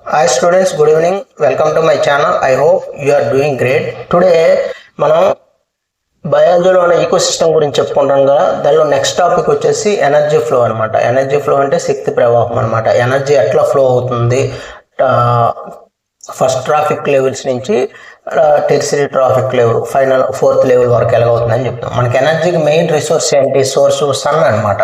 Hi students, good evening. Welcome to my channel. I hope you are doing great. Today మనం బయాలజీలో ఉన్న ecosystem గురించి చెప్పుకుంటాం కదా. దానిలో నెక్స్ట్ టాపిక్ వచ్చేసి ఎనర్జీ ఫ్లో అనమాట. ఎనర్జీ ఫ్లో అంటే శక్తి ప్రవాహం అనమాట. ఎనర్జీ ఎట్లా ఫ్లో అవుతుంది, ఫస్ట్ ట్రాఫిక్ లెవెల్స్ నుంచి tertiary trophic level, final fourth level వరకు ఎలాగవుతుందని చెప్తాం. మనకి ఎనర్జీకి మెయిన్ రిసోర్స్ ఏంటి? సోర్స్ సన్ అనమాట.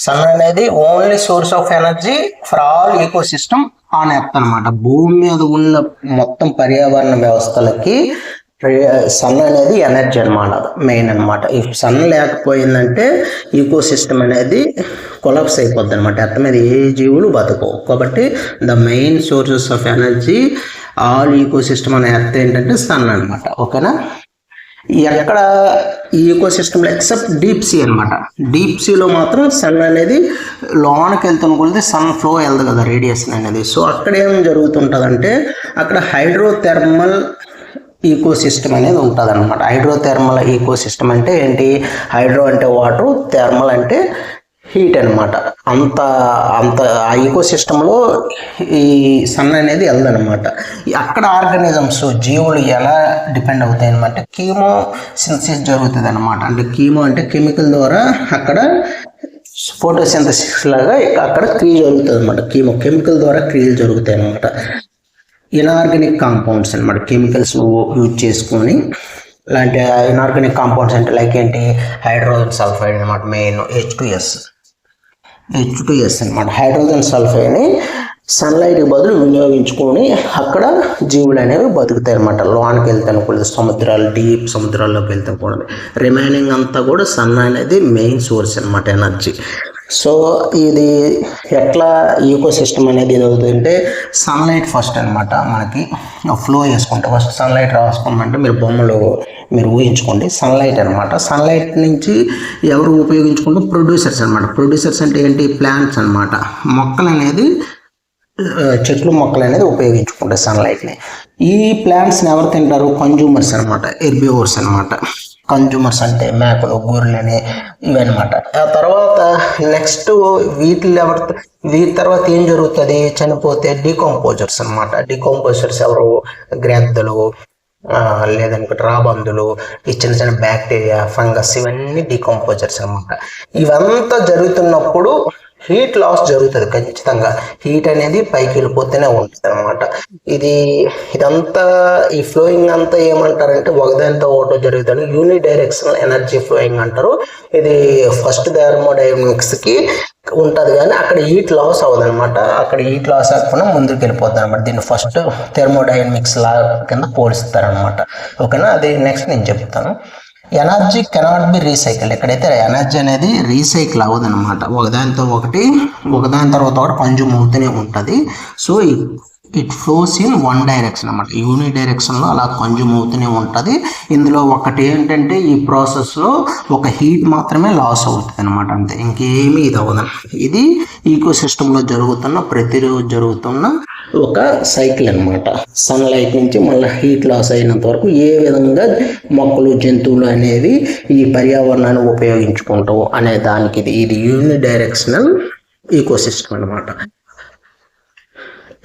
సన్ అనేది only source of energy for all ecosystem on earth అనమాట. భూమి మీద ఉన్న మొత్తం పర్యావరణ వ్యవస్థలకి సన్ అనేది ఎనర్జీ అనమాట, మెయిన్ అనమాట. ఈ సన్ లేకపోయిందంటే ఈకో సిస్టమ్ అనేది కొలాప్స్ అయిపోద్ది అనమాట. ఎర్త్ మీద ఏ జీవులు బతకవు. కాబట్టి the main sources of energy all ecosystem అనే ఎర్త్ ఏంటంటే సన్ అనమాట. ఓకేనా? ఎక్కడ ఈ ఈకో సిస్టమ్లో ఎక్సెప్ట్ డీప్ సీ అనమాట. డీప్ సీలో మాత్రం సన్ అనేది లోనికి వెళ్తున్న కొలిది సన్ ఫ్లో వెళ్దు కదా, రేడియేషన్ అనేది. సో అక్కడ ఏం జరుగుతుంటుందంటే అక్కడ హైడ్రోథెర్మల్ ఈకో సిస్టమ్ అనేది ఉంటుంది అనమాట. హైడ్రోథెర్మల్ ఈకో సిస్టమ్ అంటే ఏంటి? హైడ్రో అంటే వాటర్, థెర్మల్ అంటే హీట్ అనమాట. అంత అంత ఆ ఈకో సిస్టంలో ఈ సన్ అనేది వెళ్దనమాట. అక్కడ ఆర్గానిజమ్స్, జీవులు ఎలా డిపెండ్ అవుతాయి అనమాట? కీమో సింథసిస్ జరుగుతుంది అనమాట. అంటే కీమో అంటే కెమికల్ ద్వారా అక్కడ ఫోటోసింథసిస్ లాగా అక్కడ క్రియ జరుగుతుంది అనమాట. కెమికల్ ద్వారా క్రియలు జరుగుతాయి అనమాట. ఇనార్గానిక్ కాంపౌండ్స్ అనమాట. కెమికల్స్ యూజ్ చేసుకొని ఇలాంటి ఇనార్గానిక్ కాంపౌండ్స్ అంటే లైక్ ఏంటి? హైడ్రోజన్ సల్ఫైడ్ అనమాట. మెయిన్ H2S అనమాట. హైడ్రోజన్ సల్ఫైడ్ని సన్లైట్కి బదులు వినియోగించుకొని అక్కడ జీవులు అనేవి బతుకుతాయి అనమాట. లోనికి వెళ్తాను కూడా సముద్రాలు, డీప్ సముద్రాల్లోకి వెళ్తాం కూడా. రిమైనింగ్ అంతా కూడా సన్ అనేది మెయిన్ సోర్స్ అనమాట ఎనర్జీ. సో ఇది ఎట్లా ఈకో సిస్టమ్ అనేది ఇది అవుతుందంటే సన్లైట్ ఫస్ట్ అనమాట. మనకి ఫ్లో చేసుకుంటే ఫస్ట్ సన్లైట్ రాసుకోమంటే మీరు బొమ్మలు మీరు ఊహించుకోండి. సన్లైట్ అనమాట. సన్లైట్ నుంచి ఎవరు ఉపయోగించుకుంటే ప్రొడ్యూసర్స్ అనమాట. ప్రొడ్యూసర్స్ అంటే ఏంటి? ప్లాంట్స్ అనమాట. మొక్కలు అనేది చెట్లు మొక్కలు అనేది ఉపయోగించుకుంటాయి సన్లైట్ని. ఈ ప్లాంట్స్ని ఎవరు తింటారు? కన్జ్యూమర్స్ అనమాట, హెర్బివోర్స్ అనమాట. కన్జ్యూమర్స్ అంటే మేకలు, గొర్రెలని ఇవన్నమాట. ఆ తర్వాత నెక్స్ట్ వీటి తర్వాత ఏం జరుగుతుంది? చనిపోతే డీకంపోజర్స్ అనమాట. డీకంపోజర్స్ ఎవరు? గ్రద్దలు, లేదనుకుంటే రాబందులు, ఈ చిన్న చిన్న బ్యాక్టీరియా, ఫంగస్, ఇవన్నీ డీకంపోజర్స్ అనమాట. ఇవంతా జరుగుతున్నప్పుడు హీట్ లాస్ జరుగుతుంది ఖచ్చితంగా. హీట్ అనేది పైకి వెళ్ళిపోతూనే ఉంటుంది అనమాట. ఇదంతా ఈ ఫ్లోయింగ్ అంతా ఏమంటారంటే ఒకదానితో ఒకటో జరుగుతుంది. యూని డైరెక్షనల్ ఎనర్జీ ఫ్లోయింగ్ అంటారు. ఇది ఫస్ట్ థర్మోడైనమిక్స్కి ఉంటుంది, కానీ అక్కడ హీట్ లాస్ అవ్వదు అనమాట. అక్కడ హీట్ లాస్ అవ్వకుండా ముందుకు వెళ్ళిపోతుంది అనమాట. దీన్ని ఫస్ట్ థర్మోడైనమిక్స్ లా కింద పోలుస్తారనమాట. ఓకేనా? అది నెక్స్ట్ నేను చెప్తాను. Energy cannot be recycle. ఎక్కడైతే ఎనర్జీ అనేది రీసైకిల్ అవ్వదు అనమాట. ఒకదాని తర్వాత ఒకటి కన్జ్యూమ్ అవుతూనే ఉంటుంది. So it flows in one direction అనమాట. యూని డైరెక్షన్లో అలా కన్జ్యూమ్ అవుతూనే ఉంటుంది. ఇందులో ఒకటి ఏంటంటే ఈ ప్రాసెస్లో ఒక హీట్ మాత్రమే లాస్ అవుతుంది అనమాట. అంతే, ఇంకేమీ ఇది అవ్వదు. ఇది ఈకో సిస్టంలో ప్రతిరోజు జరుగుతున్న ఒక సైకిల్ అనమాట. సన్లైట్ నుంచి మళ్ళీ హీట్ లాస్ అయినంత వరకు ఏ విధంగా మొక్కలు, జంతువులు అనేవి ఈ పర్యావరణాన్ని ఉపయోగించుకుంటావు అనే దానికి ఇది యూని డైరెక్షనల్ ఈకో సిస్టమ్ అనమాట.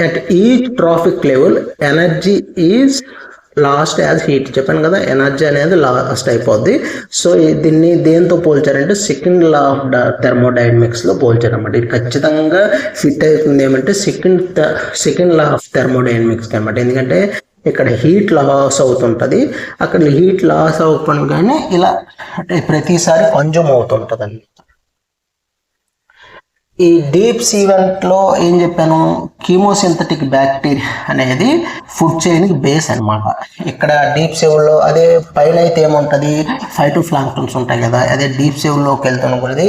At each trophic level, energy is last as heat. చెప్పాను కదా, ఎనర్జీ అనేది లాస్ట్ అయిపోద్ది. సో దీన్ని దేంతో పోల్చారంటే సెకండ్ లా ఆఫ్ థర్మోడైనమిక్స్లో పోల్చారన్నమాట. ఇది ఖచ్చితంగా ఫిట్ అవుతుంది ఏమంటే సెకండ్ లా ఆఫ్ థర్మోడైనమిక్స్ అనమాట. ఎందుకంటే ఇక్కడ హీట్ లాస్ అవుతుంటుంది, అక్కడ హీట్ లాస్ అవ్వకుండానే ఇలా ప్రతిసారి కన్జ్యూమ్ అవుతుంటుంది అండి. ఈ డీప్ సీ వెంట్లో ఏం చెప్పాను? కీమోసింథటిక్ బ్యాక్టీరియా అనేది ఫుడ్ చైన్కి బేస్ అనమాట. ఇక్కడ డీప్ సేవ్లో అదే పైన అయితే ఏముంటుంది? ఫైటోప్లాంక్టన్స్ ఉంటాయి కదా. అదే డీప్ సేవ్లోకి వెళ్తున్నది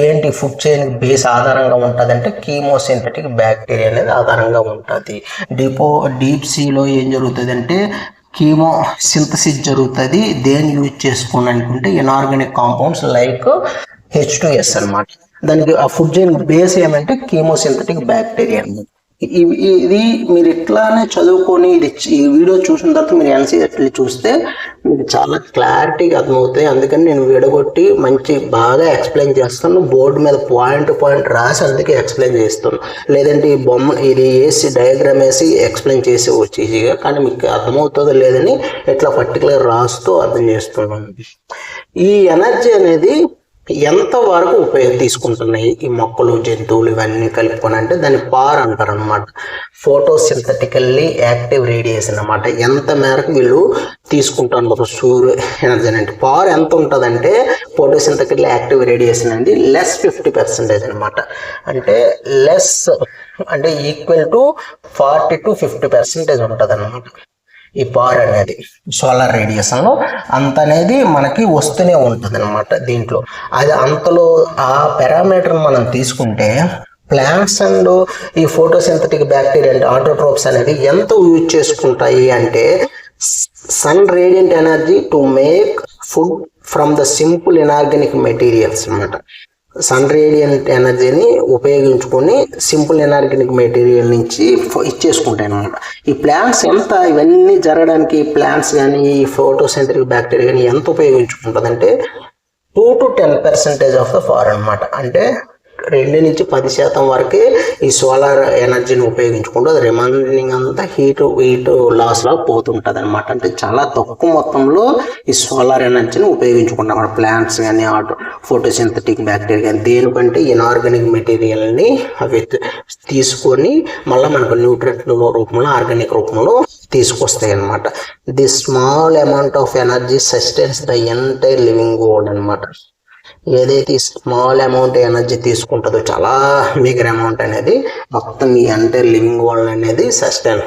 ఏంటి? ఫుడ్ చైన్కి బేస్ ఆధారంగా ఉంటుంది అంటే కీమోసింథటిక్ బ్యాక్టీరియా అనేది ఆధారంగా ఉంటుంది. డీప్ సీలో ఏం జరుగుతుంది అంటే కీమో సింథసిస్ జరుగుతుంది. దేన్ని యూజ్ చేసుకోని అనుకుంటే ఇనార్గానిక్ కాంపౌండ్స్ లైక్ H2S అనమాట. దానికి ఆ ఫుడ్ చైన్ బేస్ ఏమంటే కీమోసింథటిక్ బ్యాక్టీరియా అనమాట. ఇది మీరు ఇట్లానే చదువుకొని ఈ వీడియో చూసిన తర్వాత మీరు ఎన్సీఆర్టీ చూస్తే మీకు చాలా క్లారిటీగా అర్థమవుతాయి. అందుకని నేను విడగొట్టి మంచి బాగా ఎక్స్ప్లెయిన్ చేస్తాను. బోర్డు మీద పాయింట్ రాసి అందుకే ఎక్స్ప్లెయిన్ చేస్తాను. లేదంటే ఈ బొమ్మ ఇది వేసి డయాగ్రామ్ వేసి ఎక్స్ప్లెయిన్ చేసి వచ్చి ఈజీగా, కానీ మీకు అర్థమవుతుందో లేదని ఇట్లా పర్టికులర్ రాస్తూ అర్థం చేస్తున్నాను. ఈ ఎనర్జీ అనేది ఎంతవరకు తీసుకుంటున్నాయి ఈ మొక్కలు జంతువులు ఇవన్నీ కలుపుకొని అంటే దాన్ని పార్ అంటారు అనమాట. ఫోటోసింథటికల్లీ యాక్టివ్ రేడియేషన్ అనమాట. ఎంత మేరకు వీళ్ళు తీసుకుంటారు సూర్య ఎనర్జీ అంటే పార్ ఎంత ఉంటుందంటే ఫోటోసింథటికల్లీ యాక్టివ్ రేడియేషన్ అనేది లెస్ 50% అనమాట. అంటే లెస్ అంటే ఈక్వల్ టు 40 to 50% ఉంటుంది అనమాట. ఈ పవర్ అనేది సోలార్ రేడియేషన్లో అంత అనేది మనకి వస్తూనే ఉంటుంది అనమాట. దీంట్లో అది అంతలో ఆ పారామీటర్ మనం తీసుకుంటే ప్లాంట్స్ అండ్ ఈ ఫోటోసింథటిక్ బ్యాక్టీరియా అంటే ఆటోట్రోప్స్ అనేది ఎంత యూజ్ చేసుకుంటాయి అంటే sun radiant energy to make food from the simple inorganic materials అనమాట. సన్ రేడియంట్ ఎనర్జీని ఉపయోగించుకొని సింపుల్ ఇనార్గానిక్ మెటీరియల్ నుంచి ఇచ్చేసుకుంటాయి అనమాట. ఈ ప్లాంట్స్ ఎంత ఇవన్నీ జరగడానికి ప్లాంట్స్ కానీ ఈ ఫోటోసింథటిక్ బ్యాక్టీరియా కానీ ఎంత ఉపయోగించుకుంటుంది అంటే 2 to 10% ఆఫ్ ద ఫార్ అనమాట. అంటే 2 నుంచి 10% వరకే ఈ సోలార్ ఎనర్జీని ఉపయోగించుకుంటూ అది రిమైనింగ్ అంతా హీట్ లాస్ లా పోతుంటుంది అనమాట. అంటే చాలా తక్కువ మొత్తంలో ఈ సోలార్ ఎనర్జీని ఉపయోగించుకుంటాం మన ప్లాంట్స్ కానీ ఫోటోసింథటిక్ బ్యాక్టీరియా కానీ దేనికంటే ఇన్ఆర్గానిక్ మెటీరియల్ని అవి తీసుకొని మళ్ళీ మనకు న్యూట్రియంట్ రూపంలో ఆర్గానిక్ రూపంలో తీసుకొస్తాయి అన్నమాట. The small amount of energy sustains the entire living world అనమాట. ఏదైతే స్మాల్ అమౌంట్ ఎనర్జీ తీసుకుంటుందో చాలా బిగ్గర్ అమౌంట్ అనేది మొత్తం ఈ ఎంటైర్ లివింగ్ వరల్డ్ అనేది సస్టైన్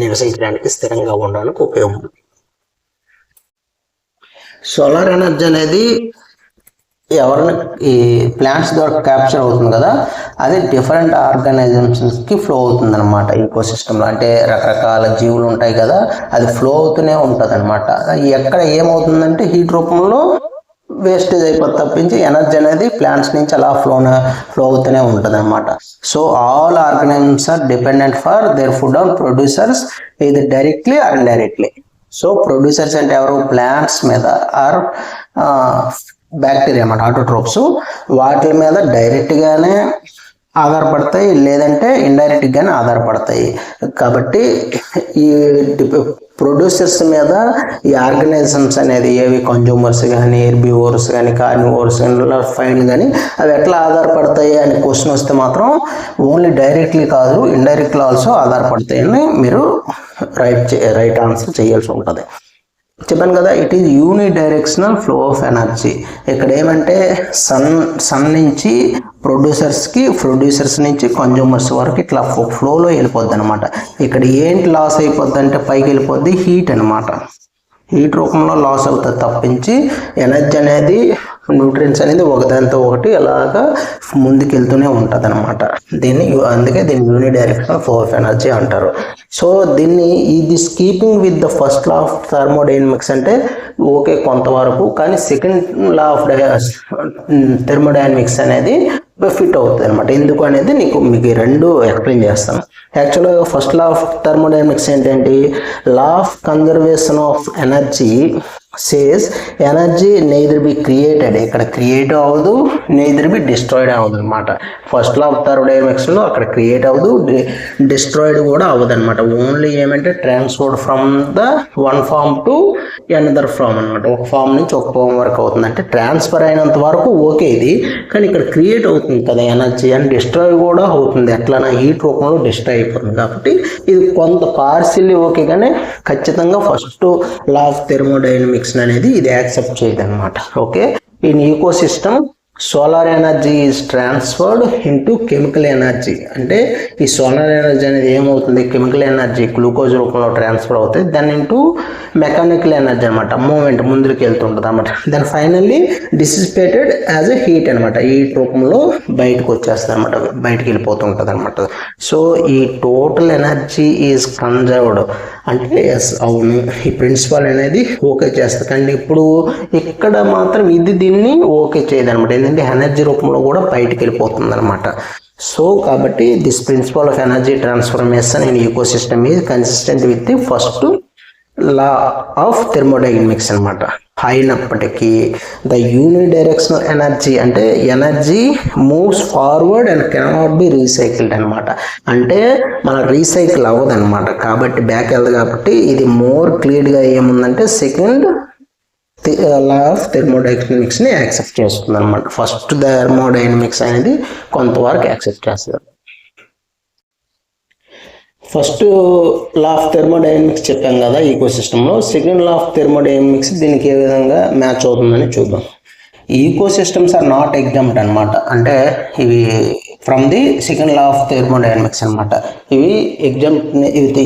నివసించడానికి స్థిరంగా ఉండడానికి ఉపయోగం. సోలార్ ఎనర్జీ అనేది ఎవరిని ఈ ప్లాంట్స్ ద్వారా క్యాప్చర్ అవుతుంది కదా, అది డిఫరెంట్ ఆర్గానిజమ్స్కి ఫ్లో అవుతుంది అనమాట. ఈకోసిస్టంలో అంటే రకరకాల జీవులు ఉంటాయి కదా, అది ఫ్లో అవుతూనే ఉంటుంది అనమాట. ఎక్కడ ఏమవుతుందంటే హీట్ రూపంలో వేస్టేజ్ అయిపోతుంది తప్పించి ఎనర్జీ అనేది ప్లాంట్స్ నుంచి అలా ఫ్లో అవుతూనే ఉంటుంది అనమాట. So all organisms are dependent for their food on producers ఇది directly or indirectly. So producers అంటే ఎవరు, ప్లాంట్స్ మీద ఆర్ బ్యాక్టీరియా అన్నమాట, ఆటోట్రోప్స్ వాటి మీద డైరెక్ట్గానే ఆధారపడతాయి, లేదంటే ఇండైరెక్ట్గానే ఆధారపడతాయి. కాబట్టి ఈ ప్రొడ్యూసర్స్ మీద ఈ ఆర్గనైజేషన్స్ అనేది ఏవి కన్జ్యూమర్స్ కానీ హెర్బివోర్స్ కానీ కార్నివోర్స్ కానీ ఫైన్ కానీ అవి ఎట్లా ఆధారపడతాయి అని క్వశ్చన్ వస్తే మాత్రం ఓన్లీ డైరెక్ట్లీ కాదు ఇండైరెక్ట్లీ ఆల్సో ఆధారపడతాయని మీరు రైట్ ఆన్సర్ చేయాల్సి ఉంటుంది. చెప్పాను కదా, it is unidirectional flow of energy. ఇక్కడ ఏమంటే సన్ నుంచి ప్రొడ్యూసర్స్ నుంచి కన్జ్యూమర్స్ వరకు ఇట్లా ఫ్లోలో వెళ్ళిపోద్ది అనమాట. ఇక్కడ ఏంటి లాస్ అయిపోద్ది అంటే పైకి వెళ్ళిపోద్ది హీట్ అనమాట. హీట్ రూపంలో లాస్ అవుతుంది తప్పించి ఎనర్జీ అనేది న్యూట్రియన్స్ అనేది ఒకదానితో ఒకటి అలాగా ముందుకు వెళ్తూనే ఉంటుంది అనమాట. అందుకే దీన్ని యూనిడైరెక్షనల్ ఫ్లో ఆఫ్ ఎనర్జీ అంటారు. సో దీన్ని ఇది keeping with the first law of thermodynamics అంటే ఓకే కొంతవరకు, కానీ సెకండ్ లా ఆఫ్ థర్మోడైనమిక్స్ అనేది ఫిట్ అవుతుంది అనమాట. ఎందుకు అనేది మీకు రెండు ఎక్స్ప్లెయిన్ చేస్తాను. యాక్చువల్గా ఫస్ట్ లా ఆఫ్ థర్మోడైనమిక్స్ ఏంటంటే law of conservation of energy says energy neither be created, ఇక్కడ క్రియేట్ అవ్వదు, నెయిదర్ బి డిస్ట్రాయిడ్ అవ్వదు అనమాట. ఫస్ట్ లా ఆఫ్ థర్మోడైనమిక్స్లో అక్కడ క్రియేట్ అవ్వదు, డిస్ట్రాయిడ్ కూడా అవ్వదు అనమాట. ఓన్లీ ఏమంటే transferred from the one form to another form అనమాట. ఒక ఫామ్ నుంచి ఒక ఫామ్ వరకు అవుతుంది. అంటే ట్రాన్స్ఫర్ అయినంత వరకు ఓకే ఇది, కానీ ఇక్కడ క్రియేట్ అవుతుంది కదా ఎనర్జీ అని డిస్ట్రాయ్ కూడా అవుతుంది. ఎట్లనా హీట్ రూపంలో డిస్ట్రాయ్ అయిపోతుంది. కాబట్టి ఇది కొంత పార్సిల్లీ ఓకే, కానీ ఖచ్చితంగా ఫస్ట్ లా ఆఫ్ థర్మోడైనమిక్స్ అనేది ఇది యాక్సెప్ట్ చేయదు అనమాట. Okay, in ecosystem solar energy is transferred into chemical energy. అంటే ఈ సోలార్ ఎనర్జీ అనేది ఏమవుతుంది, కెమికల్ ఎనర్జీ గ్లూకోజ్ రూపంలో ట్రాన్స్ఫర్ అవుతుంది. దాని ఇంటూ మెకానికల్ ఎనర్జీ అనమాట, మూమెంట్ ముందుకు వెళ్తుంటుంది అనమాట. దాని finally dissipated as a heat అనమాట, హీట్ రూపంలో బయటకు వచ్చేస్తుంది అనమాట, బయటకు వెళ్ళిపోతుంటుంది అనమాట. సో ఈ టోటల్ ఎనర్జీ ఈజ్ కన్జర్వ్డ్ అంటే ఎస్ అవును ఈ ప్రిన్సిపల్ అనేది ఓకే చేస్తుంది. కానీ ఇప్పుడు ఇక్కడ మాత్రం ఇది దీన్ని ఓకే చేయదు అనమాట. ఏంటంటే ఎనర్జీ రూపంలో కూడా బయటికి వెళ్ళిపోతుంది అనమాట. సో కాబట్టి this principle of energy transformation in ecosystem is consistent with the first law of thermodynamics అనమాట. అయినప్పటికీ ద యూనిడైరెక్షనల్ ఎనర్జీ అంటే energy moves forward and cannot be recycled అనమాట. అంటే మన రీసైకిల్ అవ్వదు అనమాట. కాబట్టి బ్యాక్ వెళ్దు. కాబట్టి ఇది మోర్ క్లియర్గా ఏముందంటే సెకండ్ లా ఆఫ్ థెర్మోడైనమిక్స్ ని యాక్సెప్ట్ చేస్తుంది అనమాట. ఫస్ట్ థెర్మోడైనమిక్స్ అనేది కొంతవరకు యాక్సెప్ట్ చేస్తారు. ఫస్ట్ లా ఆఫ్ థెర్మోడైనమిక్స్ చెప్పాం కదా ఈకో సిస్టంలో. సెకండ్ లా ఆఫ్ థెర్మోడైనమిక్స్ దీనికి ఏ విధంగా మ్యాచ్ అవుతుందని చూద్దాం. ఈకో సిస్టమ్స్ ఆర్ నాట్ ఎగ్జామ్డ్ అనమాట. అంటే ఇవి from the second law of thermodynamics అనమాట. ఇవి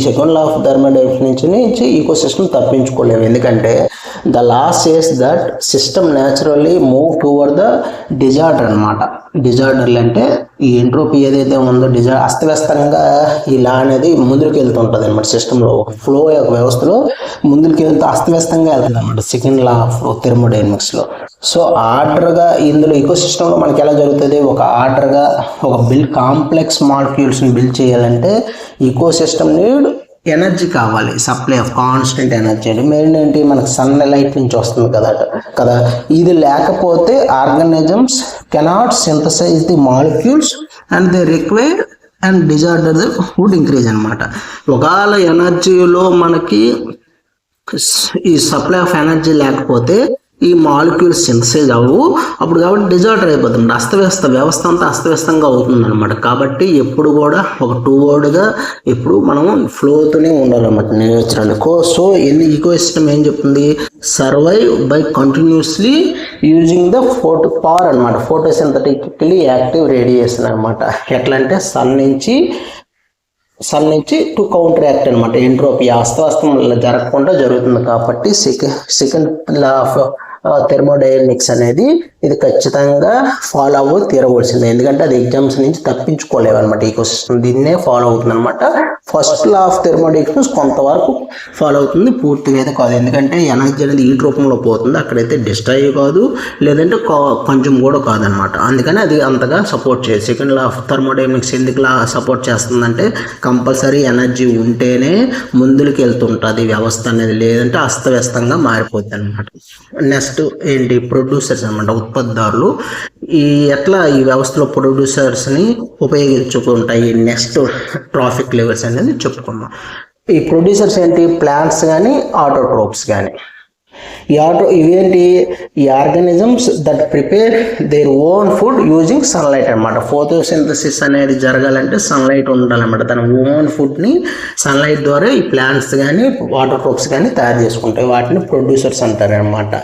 సెకండ్ లా ఆఫ్ థెర్మోడైనమిక్స్ నుంచి ఈకో సిస్టమ్ తప్పించుకోలేవు. ఎందుకంటే the law says that system naturally move towards the disorder అనమాట. డిజార్డర్లు అంటే ఈ ఎంట్రోపీ ఏదైతే ఉందో అస్తవ్యస్తంగా ఈ లా అనేది ముందుకు వెళ్తుంటుంది అనమాట. సిస్టంలో ఒక ఫ్లో యొక్క వ్యవస్థలో ముందుకు వెళ్తూ అస్తవ్యస్తంగా వెళ్తుంది అనమాట సెకండ్ లా ఆఫ్ థెర్మోడైనమిక్స్లో. సో ఆర్డర్గా ఇందులో ఈకో సిస్టంలో మనకి ఎలా జరుగుతుంది, ఒక ఆర్డర్గా ఒక కాంప్లెక్స్ మాలిక్యూల్స్ని బిల్డ్ చేయాలంటే ఈకో సిస్టమ్ నీడ్ ఎనర్జీ కావాలి, సప్లై ఆఫ్ కాన్స్టెంట్ ఎనర్జీ. అంటే మెయిన్ ఏంటి, మనకు సన్ లైట్ నుంచి వస్తుంది కదా. ఇది లేకపోతే organisms cannot synthesize the molecules and they require and disorder would increase అనమాట. ఒకవేళ ఎనర్జీలో మనకి ఈ సప్లై ఆఫ్ ఎనర్జీ లేకపోతే ఈ మాలిక్యూల్స్ సింథసైజ్ అవ్వవు. అప్పుడు కాబట్టి డిజార్డర్ అయిపోతుంది, వ్యవస్థ అంతా అస్తవ్యస్తంగా అవుతుంది అనమాట. కాబట్టి ఎప్పుడు కూడా ఒక టూవర్డ్గా ఎప్పుడు మనం ఫ్లోతోనే ఉండాలన్నమాట నేచురల్. సో ఈకో సిస్టమ్ ఏం చెప్తుంది, survive by continuously using the power అనమాట, ఫోటోసింథటికలీ యాక్టివ్ రేడియేషన్ అనమాట. ఎట్లా అంటే సన్ నుంచి టు కౌంటర్ యాక్ట్ అనమాట. ఎంట్రోపీ అస్తవ్యస్తం జరగకుండా జరుగుతుంది. కాబట్టి సెకండ్ లా ఆఫ్ థెర్మోడైనమిక్స్ అనేది ఇది ఖచ్చితంగా ఫాలో తీరవలసిందే. ఎందుకంటే అది ఎగ్జామ్స్ నుంచి తప్పించుకోలేవు అనమాట. ఈకో సిస్టమ్ దీన్నే ఫాలో అవుతుంది అనమాట. ఫస్ట్ లా ఆఫ్ థెర్మోడైనమిక్స్ కొంతవరకు ఫాలో అవుతుంది, పూర్తిగా అయితే కాదు. ఎందుకంటే ఎనర్జీ అనేది హీట్ రూపంలో పోతుంది, అక్కడైతే డిస్ట్రాయ్ కాదు, లేదంటే కొంచెం కూడా కాదనమాట. అందుకని అది అంతగా సపోర్ట్ చేయదు. సెకండ్ లా ఆఫ్ థెర్మోడైనమిక్స్ ఎందుకు సపోర్ట్ చేస్తుందంటే కంపల్సరీ ఎనర్జీ ఉంటేనే ముందుకు వెళ్తుంటుంది వ్యవస్థ అనేది, లేదంటే అస్తవ్యస్తంగా మారిపోద్ది అనమాట. నెక్స్ట్ ఏంటి, ప్రొడ్యూసర్స్ అనమాట, ఉత్పత్తిదారులు. ఎట్లా ఈ వ్యవస్థలో ప్రొడ్యూసర్స్ని ఉపయోగించుకుంటాయి. నెక్స్ట్ ట్రాఫిక్ లెవెల్స్ అనేది చెప్పుకున్నాం. ఈ ప్రొడ్యూసర్స్ ఏంటి, ప్లాంట్స్ కానీ ఆటోట్రోప్స్ కానీ. ఇవేంటి, ఈ organisms that prepare their own food using sunlight అనమాట. ఫోటోసింథసిస్ అనేది జరగాలంటే సన్లైట్ ఉండాలన్నమాట. తన ఓన్ ఫుడ్ని సన్లైట్ ద్వారా ఈ ప్లాంట్స్ కానీ ఆటోట్రోప్స్ కానీ తయారు చేసుకుంటాయి. వాటిని ప్రొడ్యూసర్స్ అంటారు అనమాట.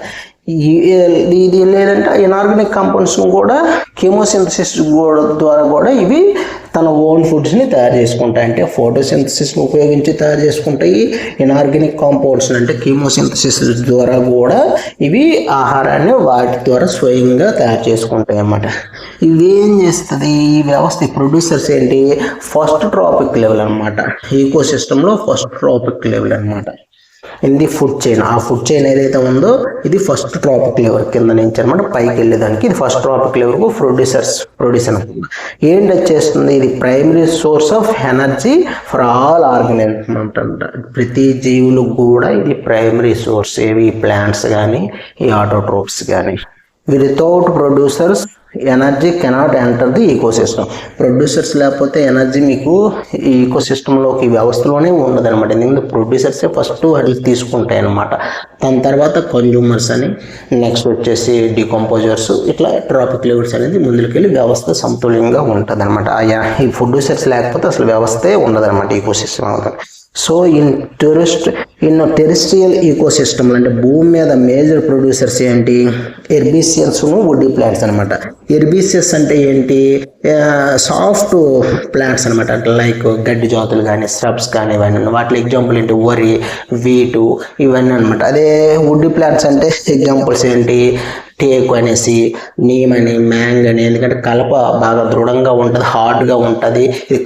ఇది లేదంటే ఇనార్గానిక్ కాంపౌండ్స్ను కూడా కెమోసింథసిస్ ద్వారా కూడా ఇవి తన ఓన్ ఫుడ్స్ని తయారు చేసుకుంటాయి. అంటే ఫోటోసింథసిస్ని ఉపయోగించి తయారు చేసుకుంటాయి. ఇనార్గానిక్ కాంపౌండ్స్ అంటే కెమోసింథసిస్ ద్వారా కూడా ఇవి ఆహారాన్ని వాటి ద్వారా స్వయంగా తయారు చేసుకుంటాయి అన్నమాట. ఇవేం చేస్తుంది ఈ వ్యవస్థ, ప్రొడ్యూసర్స్ ఏంటి, ఫస్ట్ ట్రాపిక్ లెవెల్ అనమాట. ఈకో సిస్టంలో ఫస్ట్ ట్రాపిక్ లెవెల్ అనమాట. ఇది ఫుడ్ చైన్. ఆ ఫుడ్ చైన్ ఏదైతే ఉందో ఇది ఫస్ట్ ట్రాపిక్ లెవెల్ కింద నుంచి అనమాట పైకి వెళ్ళేదానికి ఇది ఫస్ట్ ట్రాపిక్ లెవెల్కు ప్రొడ్యూసర్ ఏంటి వచ్చేస్తుంది. ఇది primary source of energy for all organisms అంట. ప్రతి జీవులు కూడా ఇది ప్రైమరీ సోర్స్. ఏవి, ప్లాంట్స్ కానీ ఈ ఆటోట్రోప్స్ కానీ. Without producers energy cannot enter the ecosystem. Producers లేకపోతే ఎనర్జీ మీకు ఈ ఈకో సిస్టంలోకి వ్యవస్థలోనే ఉండదు అనమాట. ఎందుకంటే ప్రొడ్యూసర్సే ఫస్ట్ వాటికి తీసుకుంటాయి అనమాట. దాని తర్వాత కన్జ్యూమర్స్ అని, నెక్స్ట్ వచ్చేసి డికంపోజర్స్, ఇట్లా ట్రాపిక్ లెవెల్స్ అనేది ముందుకెళ్ళి వ్యవస్థ సమతుల్యంగా ఉంటుంది అనమాట. ఈ ప్రొడ్యూసర్స్ లేకపోతే అసలు వ్యవస్థే ఉండదు అనమాట ఈకో సిస్టమ్ అవుతుంది. So in terrestrial ecosystem అంటే భూమి మీద మేజర్ ప్రొడ్యూసర్స్ ఏంటి, హెర్బేసియన్స్ను వుడ్డీ ప్లాంట్స్ అనమాట. హెర్బేసియస్ అంటే ఏంటి, సాఫ్ట్ ప్లాంట్స్ అనమాట. లైక్ గడ్డి జాతులు కానీ స్రబ్స్ కానీ ఇవన్నీ. వాటి ఎగ్జాంపుల్ ఏంటి, వరి, వీటు, ఇవన్నీ అనమాట. అదే వుడ్డీ ప్లాంట్స్ అంటే ఎగ్జాంపుల్స్ ఏంటి, టేకు అనేసి, నీమ్ అని, మ్యాంగ్ అని, ఎందుకంటే కలప బాగా దృఢంగా ఉంటుంది, హార్డ్గా ఉంటుంది, ఇది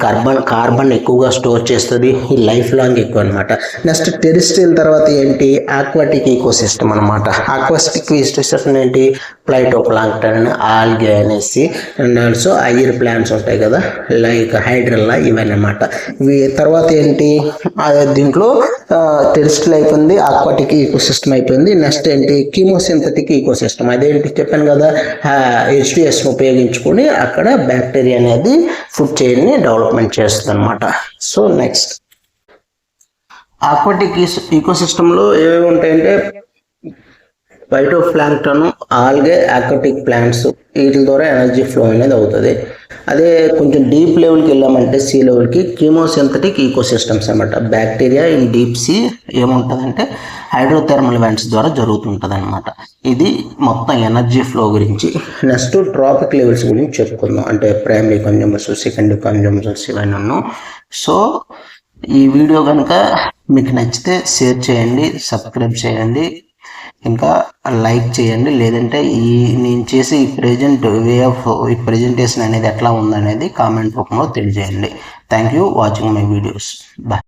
కార్బన్ ఎక్కువగా స్టోర్ చేస్తుంది, ఈ లైఫ్ లాంగ్ ఎక్కువ అనమాట. నెక్స్ట్ టెరిస్ట్రియల్ తర్వాత ఏంటి, ఆక్వాటిక్ ఈకోసిస్టమ్ అనమాట. ఆక్వాటిక్ ఈకోసిస్టమ్ ఏంటి, ప్లైటోప్లాంక్టన్, ఆల్గే అనేసి, అండ్ ఆల్సో ఐర్ ప్లాంట్స్ ఉంటాయి కదా, లైక్ హైడ్రిల్లా, ఇవన్నీ అనమాట. తర్వాత ఏంటి, దీంట్లో టెరిస్ట్రియల్ అయిపోయింది, ఆక్వాటిక్ ఈకోసిస్టమ్ అయిపోయింది. నెక్స్ట్ ఏంటి, కీమోసింథటిక్ ఈకోసిస్టమ్. అదేంటి చెప్పాను కదా, H2S ఉపయోగించుకొని అక్కడ బ్యాక్టీరియా అనేది ఫుడ్ చైన్ని డెవలప్మెంట్ చేస్తుంది అనమాట. సో నెక్స్ట్ ఆక్వాటిక్ ఈకోసిస్టంలో ఏవేవి ఉంటాయంటే ఫైటోప్లాంక్టన్, ఆల్గే, ఆక్వాటిక్ ప్లాంట్స్, వీటి ద్వారా ఎనర్జీ ఫ్లో అనేది అవుతుంది. అదే కొంచెం డీప్ లెవెల్కి వెళ్ళామంటే సీ లెవెల్కి కీమోసింథటిక్ ఈకోసిస్టమ్స్ అనమాట. బ్యాక్టీరియా ఇన్ డీప్ సీ ఏముంటుందంటే హైడ్రోథెర్మల్ ఈవెంట్స్ ద్వారా జరుగుతుంటుంది అనమాట. ఇది మొత్తం ఎనర్జీ ఫ్లో గురించి. నెక్స్ట్ ట్రాపిక్ లెవెల్స్ గురించి చెప్పుకుందాం, అంటే ప్రైమరీ కన్జ్యూమర్స్, సెకండరీ కన్జ్యూమర్స్, ఇవన్నీ. సో ఈ వీడియో కనుక మీకు నచ్చితే షేర్ చేయండి, సబ్స్క్రైబ్ చేయండి, ఇంకా లైక్ చేయండి. లేదంటే నేను చేసే ఈ ప్రెజెంటేషన్ అనేది ఎట్లా ఉందనేది కామెంట్ రూపంలో తెలియజేయండి. Thank you watching my videos. Bye.